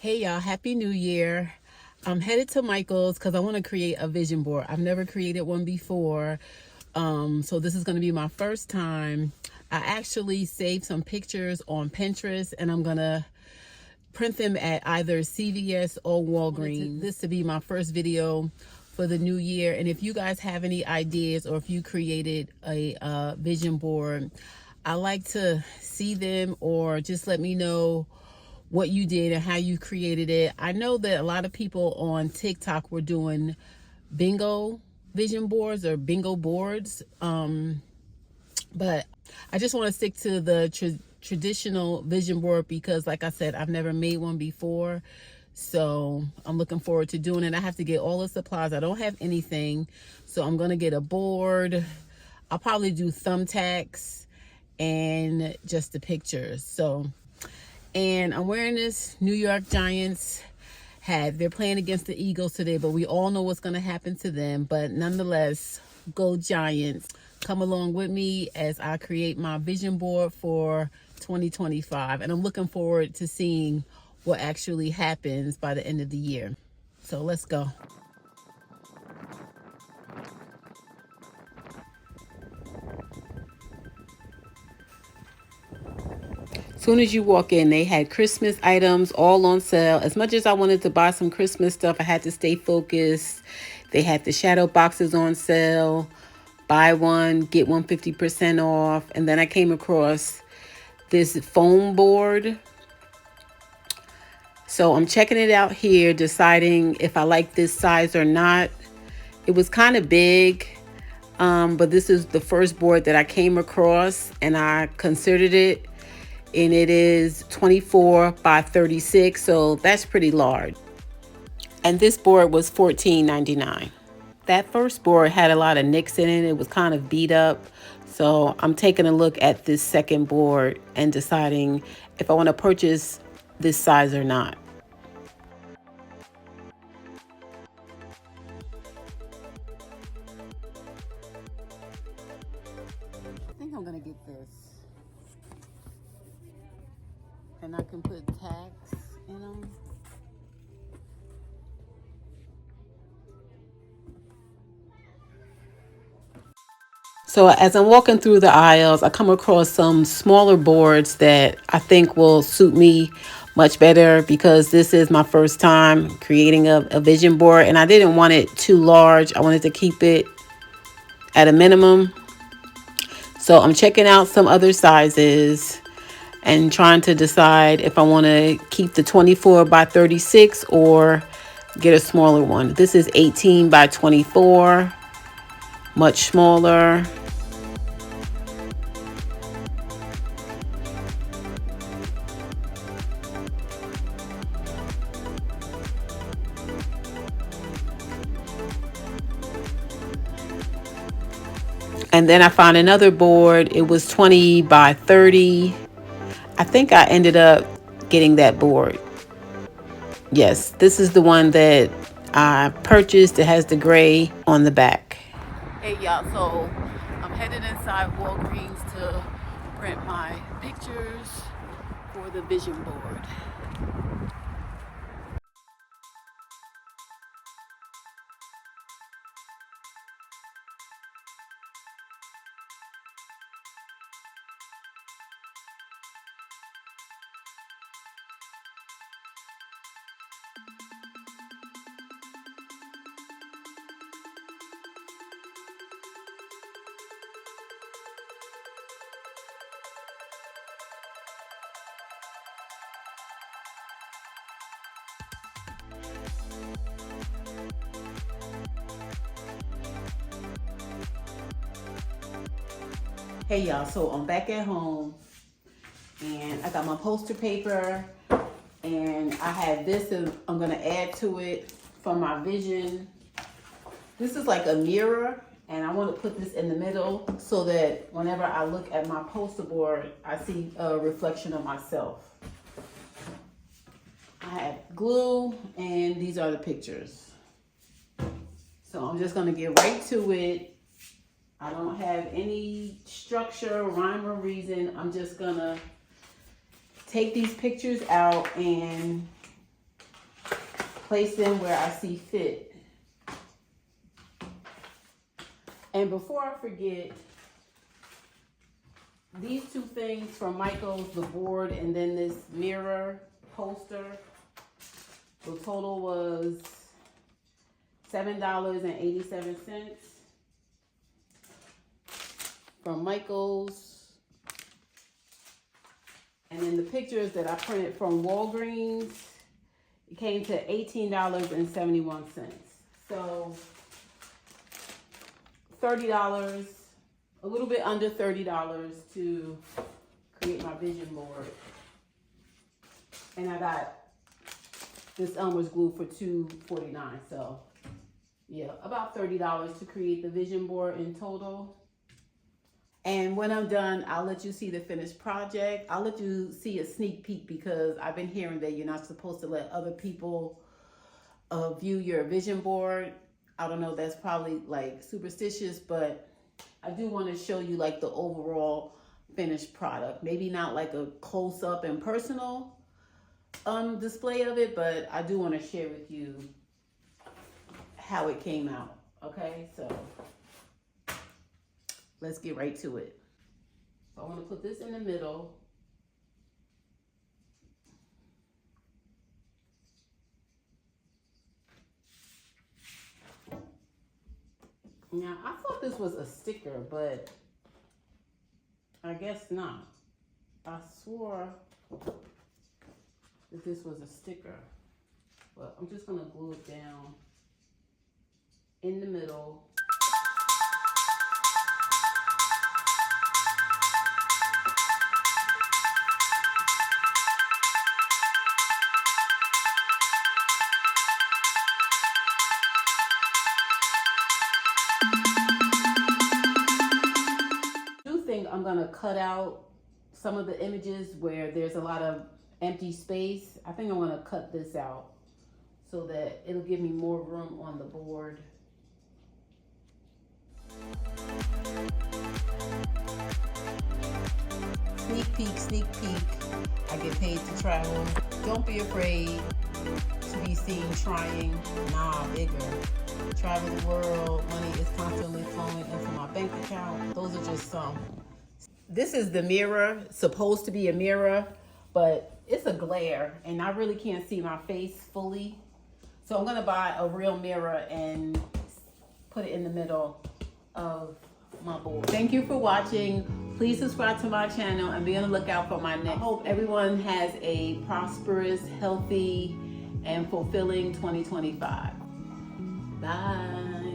Hey y'all, happy new year. I'm headed to Michael's because I want to create a vision board. I've never created one before. So this is going to be my first time. I actually saved some pictures on Pinterest and I'm going to print them at either CVS or Walgreens. This to be my first video for the new year. And if you guys have any ideas or if you created a vision board, I like to see them or just let me know what you did and how you created it. I know that a lot of people on TikTok were doing bingo vision boards or bingo boards. But I just want to stick to the traditional vision board because, like I said, I've never made one before. So I'm looking forward to doing it. I have to get all the supplies. I don't have anything. So I'm going to get a board. I'll probably do thumbtacks and just the pictures. And I'm wearing this New York Giants hat. They're playing against the Eagles today, but we all know what's going to happen to them. But nonetheless, go Giants. Come along with me as I create my vision board for 2025. And I'm looking forward to seeing what actually happens by the end of the year. So let's go. Soon as you walk in, they had Christmas items all on sale. As much as I wanted to buy some Christmas stuff, I had to stay focused. They had the shadow boxes on sale. Buy one, get one 50% off. And then I came across this foam board. So I'm checking it out here, deciding if I like this size or not. It was kind of big, but this is the first board that I came across and I considered it. And it is 24 by 36, so that's pretty large. And this board was $14.99. That first board had a lot of nicks in it. It was kind of beat up. So I'm taking a look at this second board and deciding if I want to purchase this size or not. I think I'm going to get this. And I can put tags in them. So as I'm walking through the aisles, I come across some smaller boards that I think will suit me much better because this is my first time creating a vision board and I didn't want it too large. I wanted to keep it at a minimum. So I'm checking out some other sizes and trying to decide if I want to keep the 24 by 36 or get a smaller one. This is 18 by 24, much smaller. And then I found another board. It was 20 by 30. I think I ended up getting that board. Yes, this is the one that I purchased. It has the gray on the back. Hey y'all, so I'm headed inside Walgreens to print my pictures for the vision board. Hey y'all, so I'm back at home and I got my poster paper and I have this and I'm gonna add to it for my vision. This is like a mirror and I want to put this in the middle so that whenever I look at my poster board, I see a reflection of myself. I have glue and these are the pictures. So I'm just gonna get right to it. I don't have any structure, rhyme, or reason. I'm just gonna take these pictures out and place them where I see fit. And before I forget, these two things from Michaels, the board and then this mirror poster, the total was $7.87 from Michaels. And then the pictures that I printed from Walgreens, it came to $18.71. So $30, a little bit under $30 to create my vision board. And I got this Elmer's glue for $2.49. So yeah, about $30 to create the vision board in total. And when I'm done, I'll let you see the finished project. I'll let you see a sneak peek because I've been hearing that you're not supposed to let other people view your vision board. I don't know, that's probably like superstitious, but I do want to show you like the overall finished product. Maybe not like a close-up and personal display of it, but I do want to share with you how it came out. Okay, so let's get right to it. So I want to put this in the middle. Now, I thought this was a sticker, but I guess not. I swore that this was a sticker, but I'm just gonna glue it down in the middle. I'm gonna cut out some of the images where there's a lot of empty space. I think I'm gonna cut this out so that it'll give me more room on the board. Sneak peek, sneak peek. I get paid to travel. Don't be afraid to be seen trying, nah, bigger. Travel the world, money is constantly flowing into my bank account. Those are just some. This is the mirror, supposed to be a mirror, but it's a glare and I really can't see my face fully. So I'm gonna buy a real mirror and put it in the middle of my board. Thank you for watching. Please subscribe to my channel and be on the lookout for my next. I hope everyone has a prosperous, healthy, and fulfilling 2025. Bye.